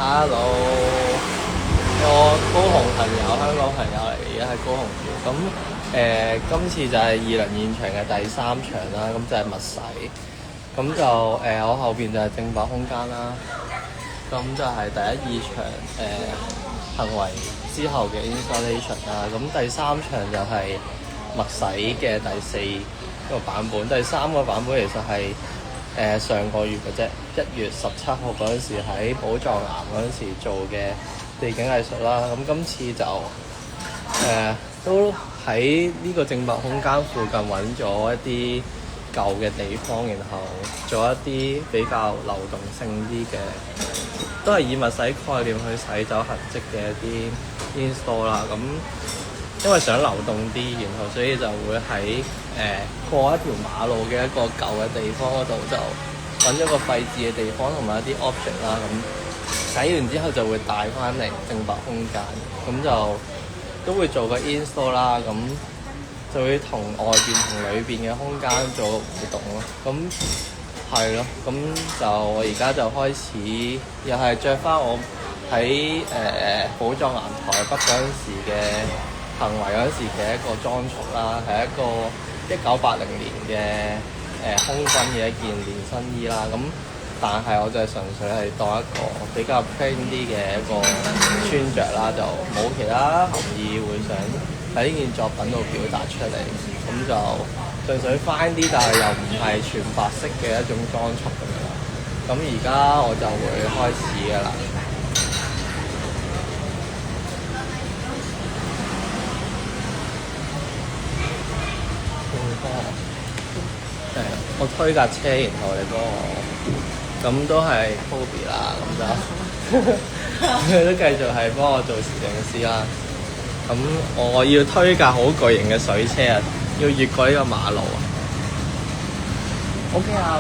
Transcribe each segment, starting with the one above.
Hello，我高雄朋友，香港朋友嚟，而家喺高雄住。咁今次就係二輪現場嘅第三場啦，咁就係密洗。咁就我後邊就係正白空間啦。咁就係第一二場行為之後嘅 installation 啦。咁第三場就係密洗嘅第四個版本。第三個版本其實係上個月嘅啫，1月17號嗰陣時喺寶藏岩嗰陣時做嘅地景藝術啦。咁今次就都喺呢個正白空間附近揾咗一啲舊嘅地方，然後做一啲比較流動性啲嘅，都係以密洗概念去洗走痕跡嘅一啲 install 啦。咁因為想流動啲，然後所以就會喺過一條馬路嘅一個舊嘅地方嗰度，就揾咗個廢置嘅地方同埋一啲 object 啦。咁洗完之後就會帶翻嚟正白空間，咁就都會做個 install 啦。咁就會同外邊同裏邊嘅空間做互動咯。咁係咯，咁就我而家就開始又係着翻我喺寶藏岩台北嗰陣時嘅行為嗰陣時嘅一個裝束啦，係一個1980年嘅空軍嘅一件連身衣啦。咁但係我就係純粹係當一個比較 plain 啲嘅一個穿着啦，就冇其他含義會想喺呢件作品度表達出嚟。咁就純粹 fine 啲，但係又唔係全白色嘅一種裝束咁樣。咁而家我就會開始㗎啦。我推架車，然後你幫我，咁都係 Kobe 啦，咁就佢都繼續係幫我做攝影師啦。咁我要推架好巨型嘅水車啊，要越過呢個馬路啊。OK 啊。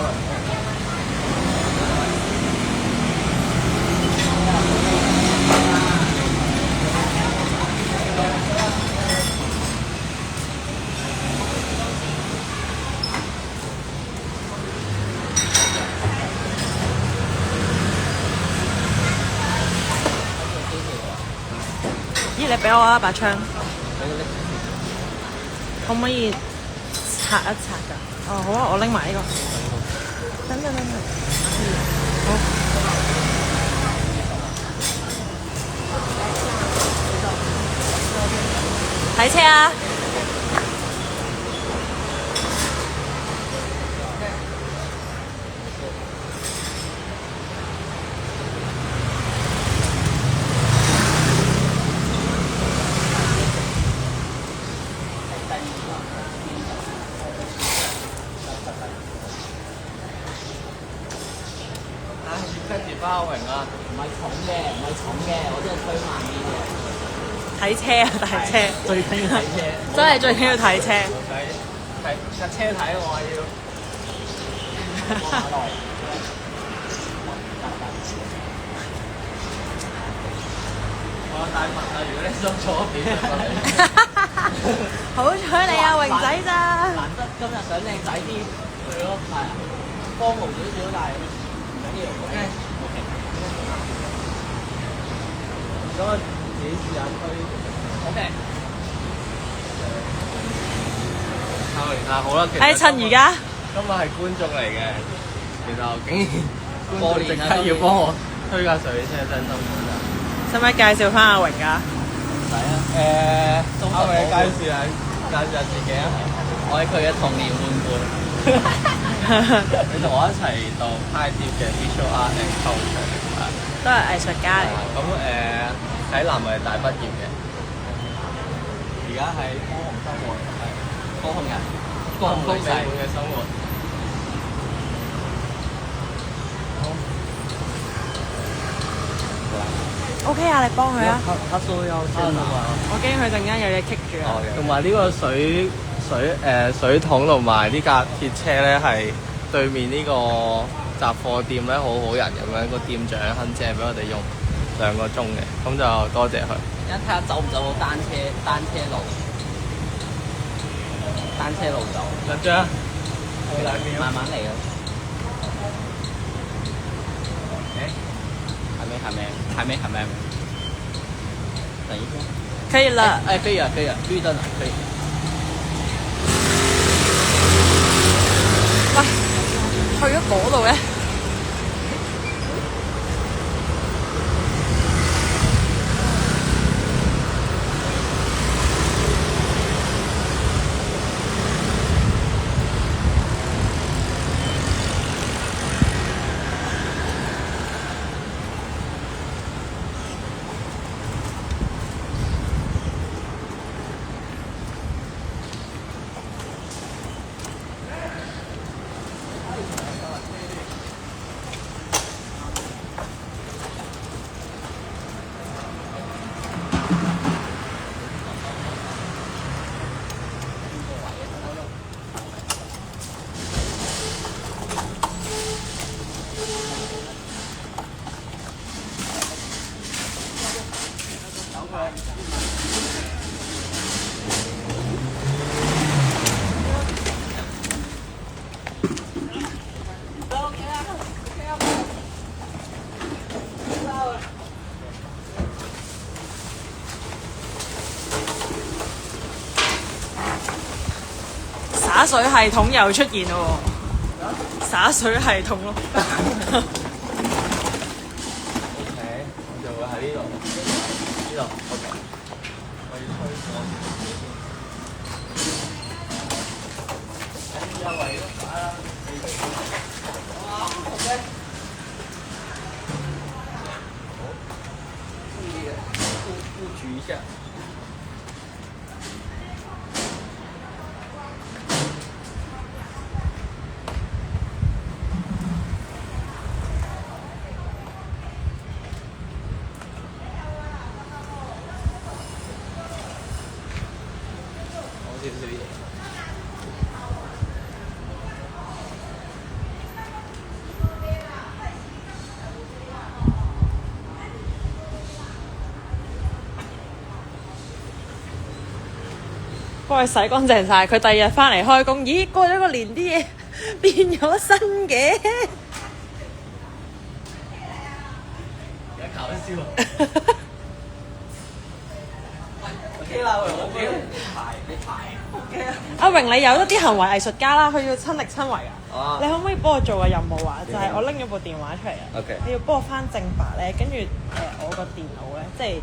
咦，你俾我一把槍，可唔可以拆一拆㗎？哦，好啊，我拎埋呢個。等。好。睇車啊！跟住翻阿榮啊，唔係重嘅，我真係推慢啲嘅。睇車啊，睇車，最緊要睇車，真係最緊要睇車。睇架車睇我要。我大問啊，如果你想左邊好彩你啊，榮仔咋？難得今日想靚仔啲，係咯，係荒無少少，但係唔緊要。OK。咁我自己試下推。OK。好啦，其實趁而家。今日係觀眾嚟嘅，然後竟然觀眾即刻要幫我推架水車，真係辛苦啦。使唔使介紹翻阿榮㗎？唔使啊。阿榮介紹下自己啊。我係佢嘅童年玩伴。你同我一齊讀 High Dip 嘅 Visual Art and Culture 都係藝術家嚟。咁喺南藝大畢業嘅，而家喺高雄生活，係高雄人，幸福美滿嘅生活。OK 啊，你幫佢啊！他說要先啊嘛。我驚佢陣間有嘢棘住啊！同埋呢個水桶同埋呢架鐵車咧，係對面呢個雜貨店咧，好人咁樣，個店長肯借俾我哋用2個鐘嘅，咁就多謝佢。而家睇下走唔走到單車路走。緊張？去兩秒。慢慢嚟啊！還沒。還沒。等一下。可以啦。哎，可以啊，可以啊，綠燈啊，可以。喂，去咗嗰度嘅。灑水系統又出現咯喎，灑水系統咯。OK，我就會喺呢度。OK。我要推廣先。優惠都打啦。哇，OK。好。布局一下。少少嘢。幫佢洗乾淨晒，佢第二日翻嚟開工，咦，過咗個年啲嘢變咗新嘅。而家搞笑。OK 啦，你排。OK 啊。阿榮，你有一啲行為藝術家啦，佢要親力親為啊。哦。你可唔可以幫我做個任務啊？就係我拎咗部電話出嚟啊。OK。你要幫我翻正白咧，跟住我個電腦咧，即係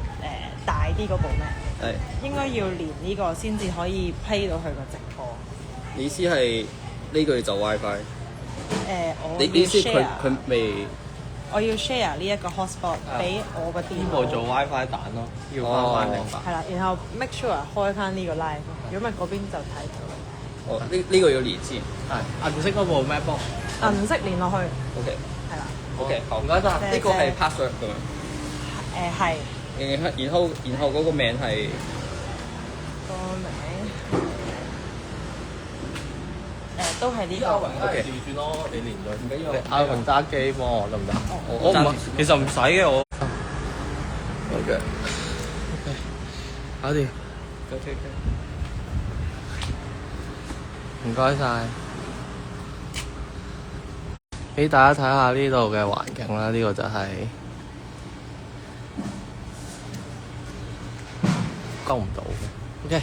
大啲嗰部咩？係。應該要連呢個先至可以 play 到佢個直播。你意思係呢個要就 WiFi？我你意思要 share 佢未？我要 share 呢一個 hotspot 俾我個電腦。呢部做 WiFi 蛋咯，要翻明白。係啦，然後 make sure 開翻呢個 live，如果唔係嗰邊就睇唔到。哦，呢個要連先。係銀色嗰部 MacBook。銀色連落去。OK。係啦。OK，好。唔該晒。呢個係 password 㗎嘛？係。然後嗰個名係個名都係呢個。OK，調轉咯，你連咗唔緊要。阿榮揸機幫我得唔得？我唔係，其實唔使嘅我。OK。搞掂。OK。唔該晒。俾大家睇下呢度嘅環境啦，呢個就係溝唔到嘅。OK。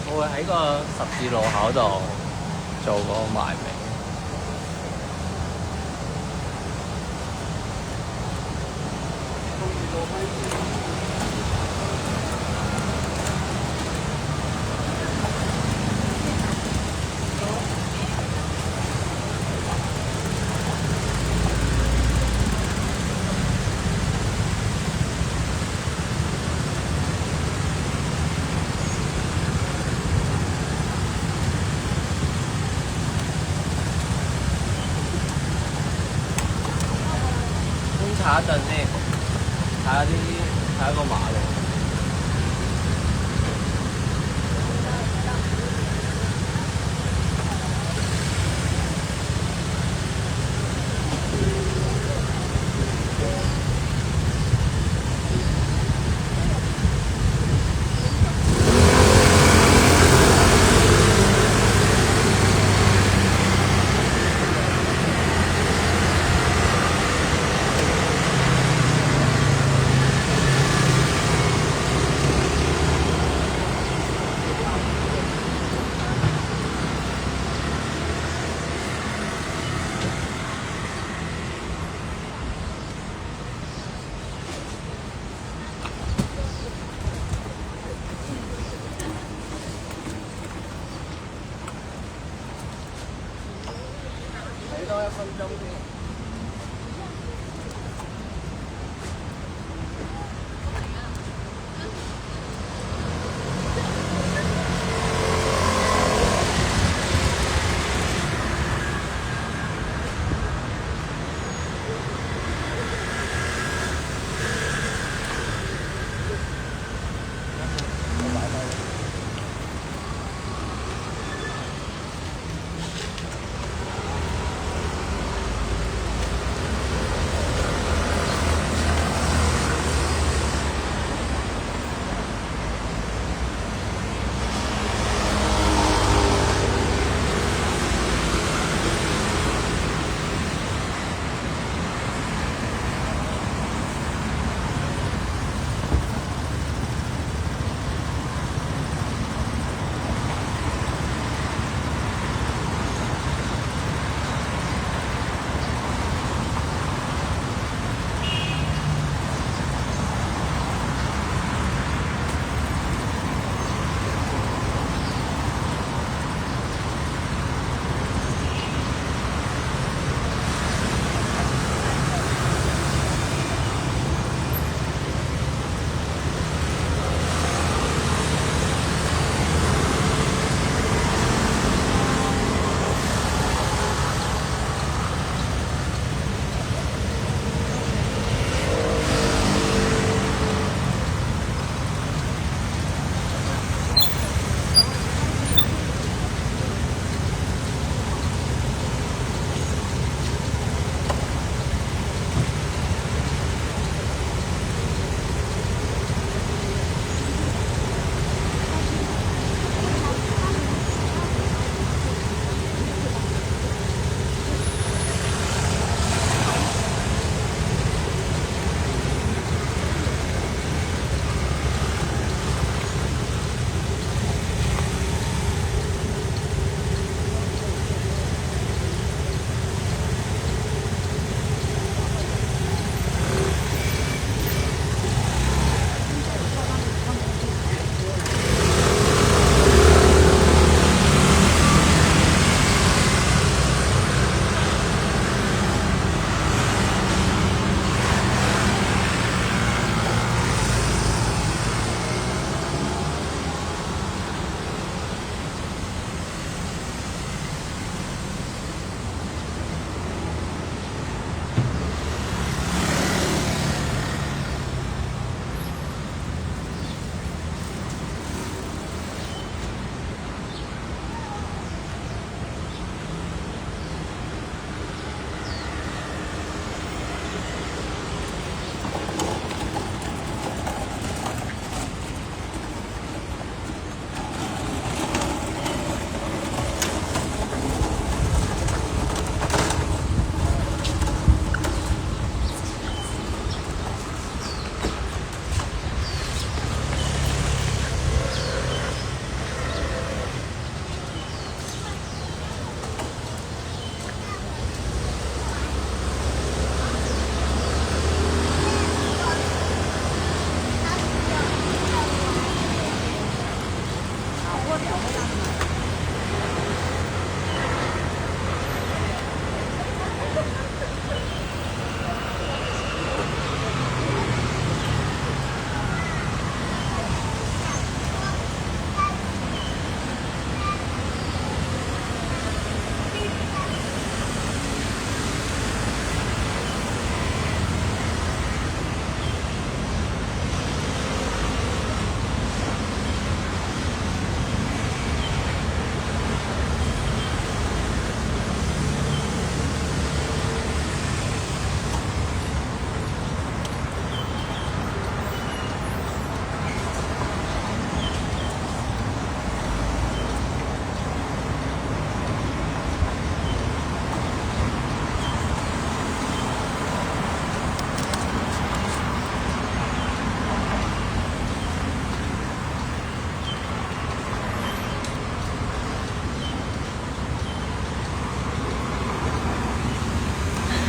我會喺個十字路口度做嗰個埋尾。查一陣先，睇下個馬路。多1分鐘先。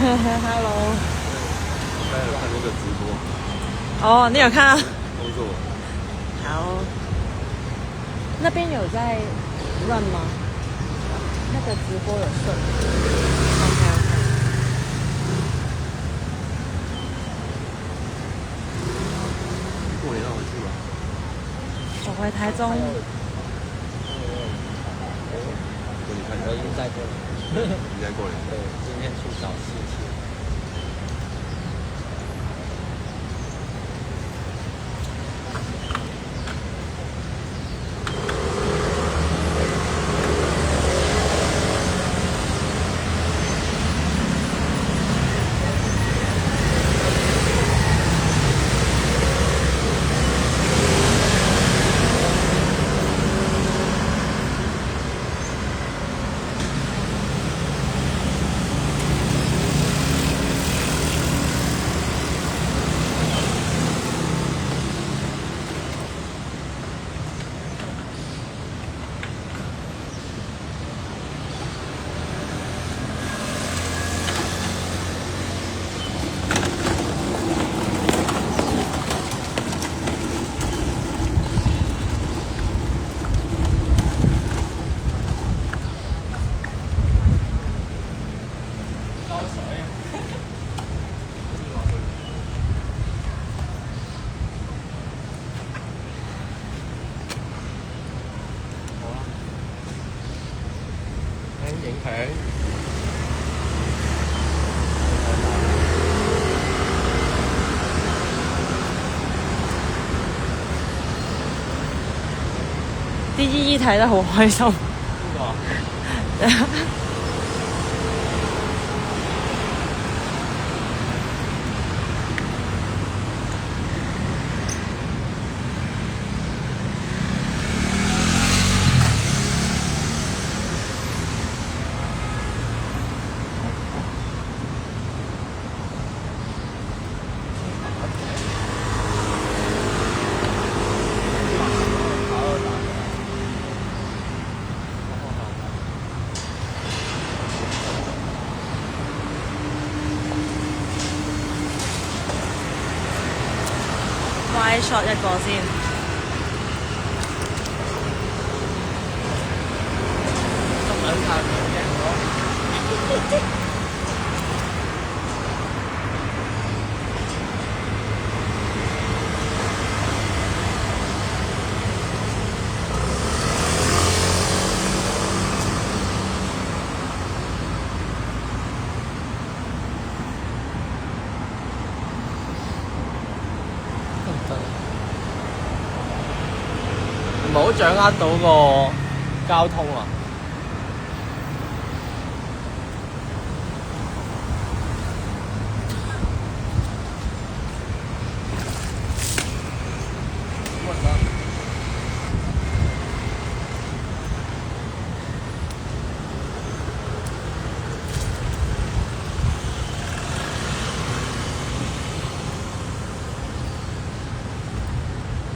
Hello。刚才有看那个直播，哦，你有看啊？工作好。那边有在 run 吗？那个直播有顺。OK OK。过年要回去吗？我回台中。你看，我已经在这里。你在过年？对，今天去找事情。影響。啲姨姨睇得好開心。邊個啊？Y shot 一個先。中文太唔勁咯。唔係好掌握到個交通啊！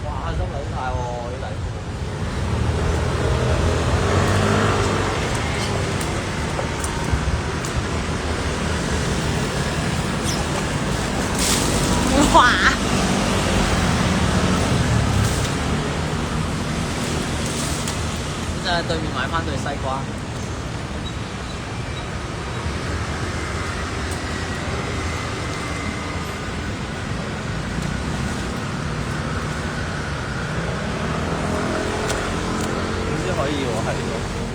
哇！心撚晒喎啲底褲。就喺對面買翻對西瓜。點知可以喎喺呢度。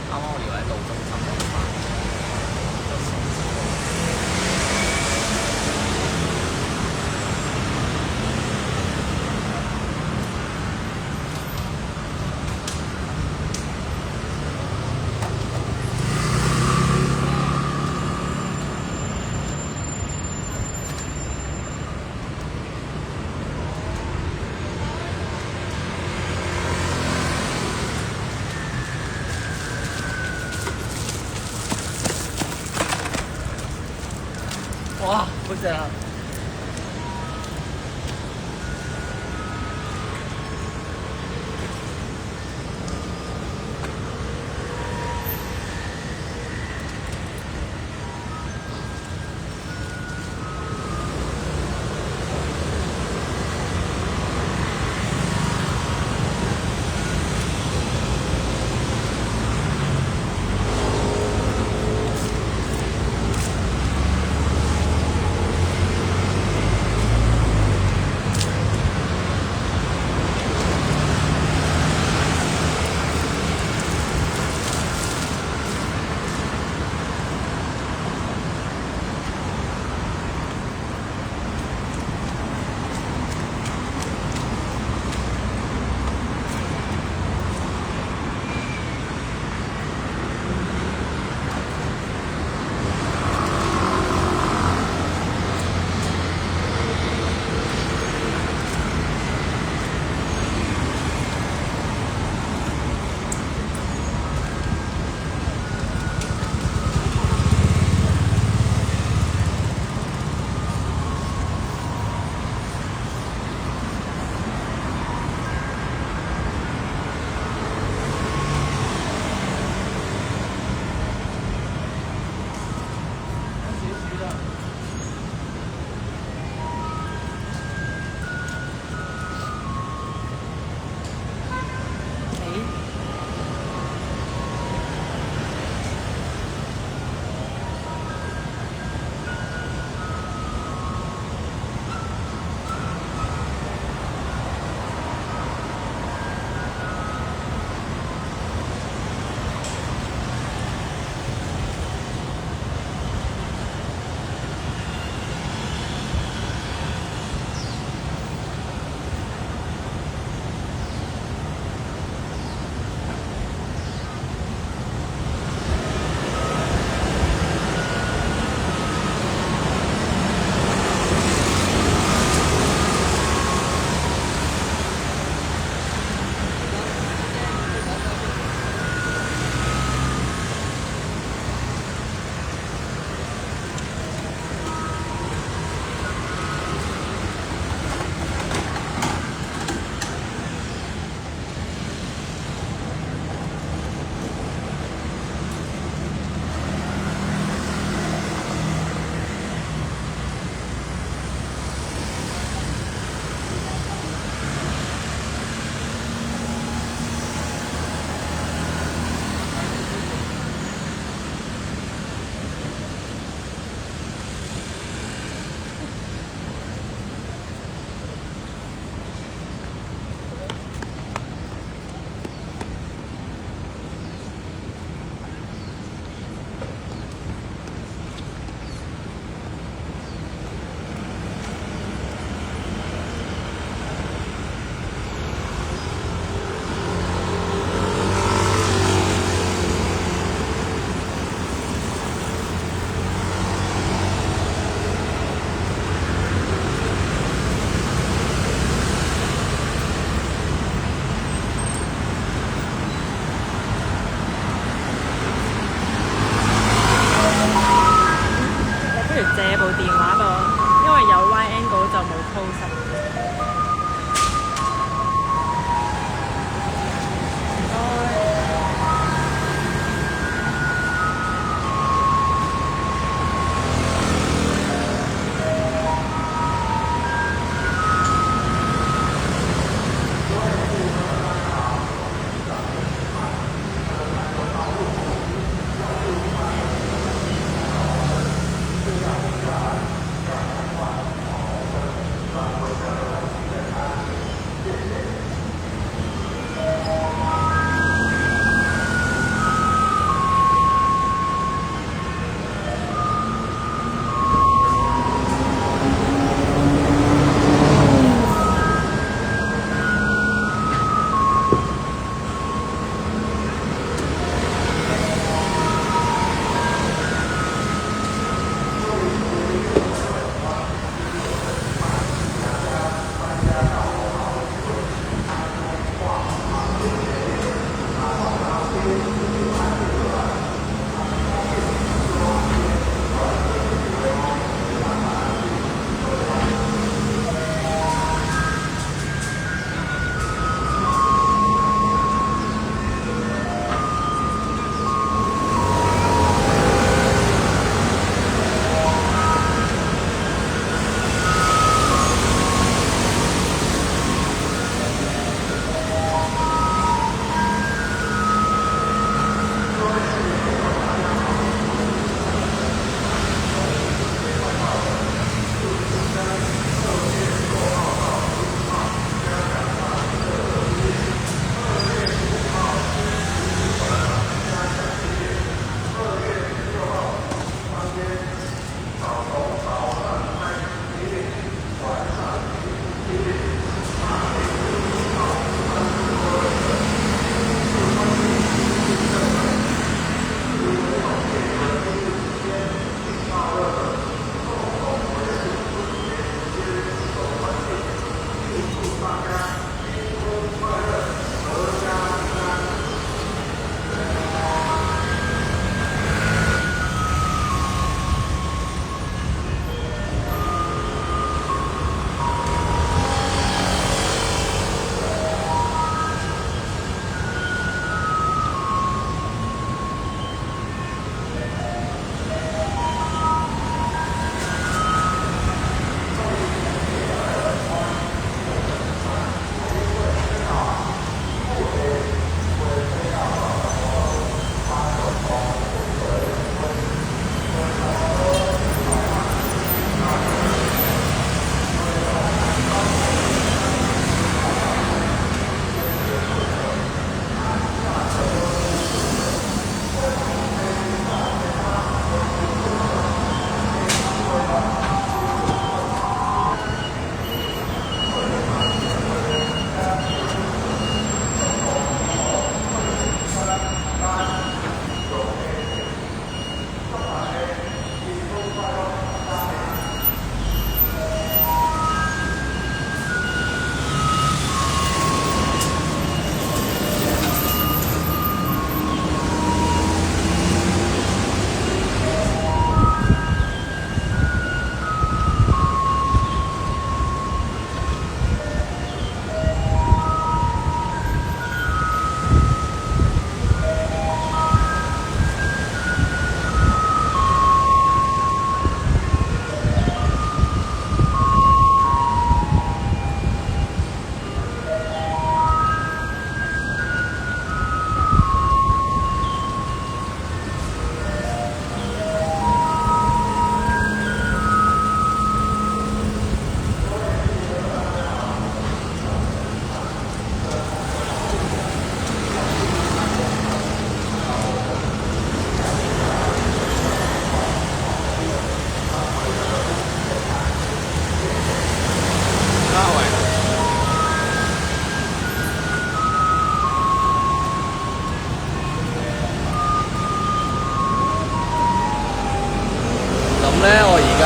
啱啱我以為喺道中心落班。哇，好正啊！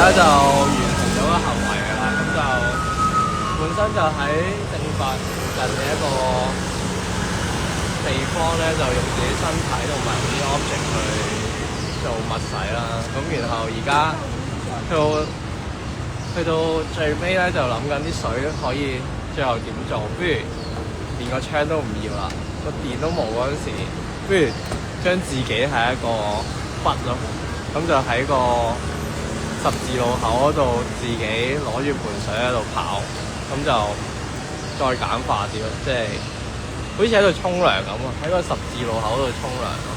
家就完成咗個行為㗎啦，咁就本身就喺正法附近嘅一個地方咧，就用自己身體同埋啲 object 去做抹洗啦。咁然後而家去到最尾咧，就諗緊啲水可以最後點做，不如連個槍都唔要啦，個電都冇嗰陣時，不如將自己係一個筆咯，咁就喺個十字路口嗰度自己攞住盆水喺度跑，咁就再簡化啲咯，即係好似喺度沖涼咁啊，喺個十字路口度沖涼咯，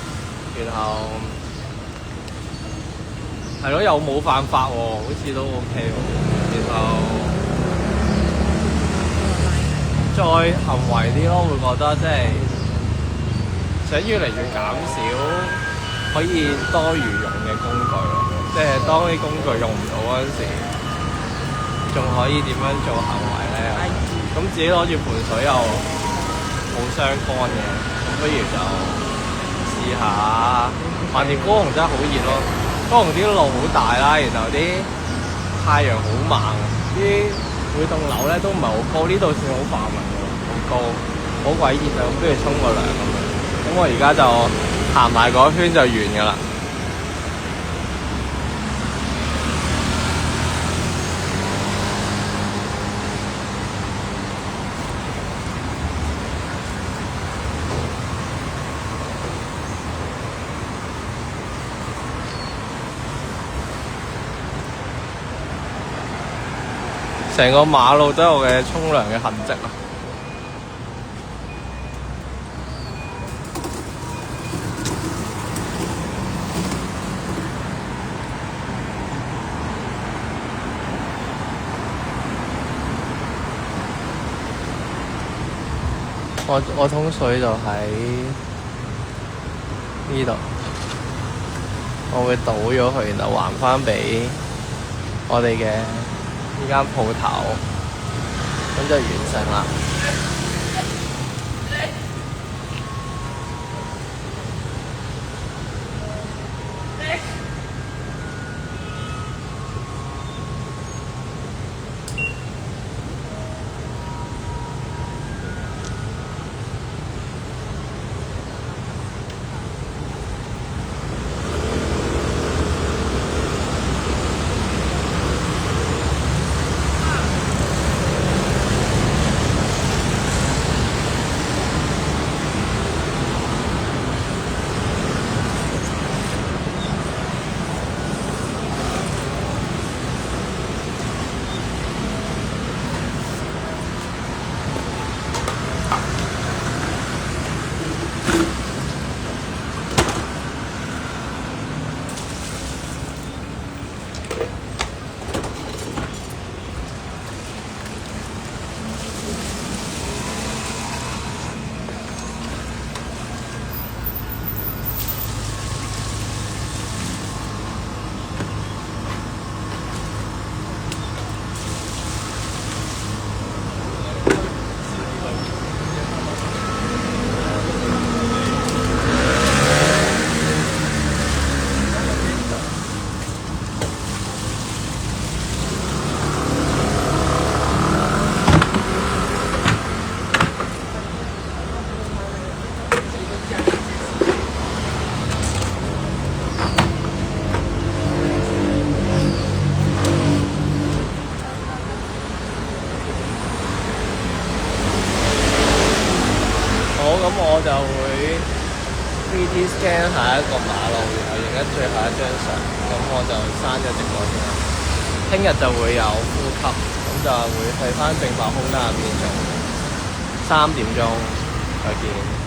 然後係咯，又冇犯法喎，好似都 OK 喎，然後再行為啲咯，會覺得即係想越嚟越減少可以多餘用嘅工具咯，即係當啲工具用唔到嗰陣時，仲可以點樣做行為咧？咁自己攞住盆水又冇相干嘅，咁不如就試下。橫掂高雄真係好熱咯，高雄啲路好大啦，然後啲太陽好猛，啲每棟樓咧都唔係好高，呢度算好繁榮喎，好高，好鬼熱啊！咁不如沖個涼咁樣。咁我而家就行埋嗰圈就完㗎啦。成個馬路都有我嘅沖涼嘅痕跡啊！我桶水就喺呢度，我會倒咗佢，然後還返俾我哋嘅呢間鋪頭，咁就完成啦。咁我就會 3D scan 下一個馬路，然後影緊最後一張相。咁我就刪咗直播先啦。聽日就會有呼吸，咁就會去返正白空間入面做。3點鐘再見。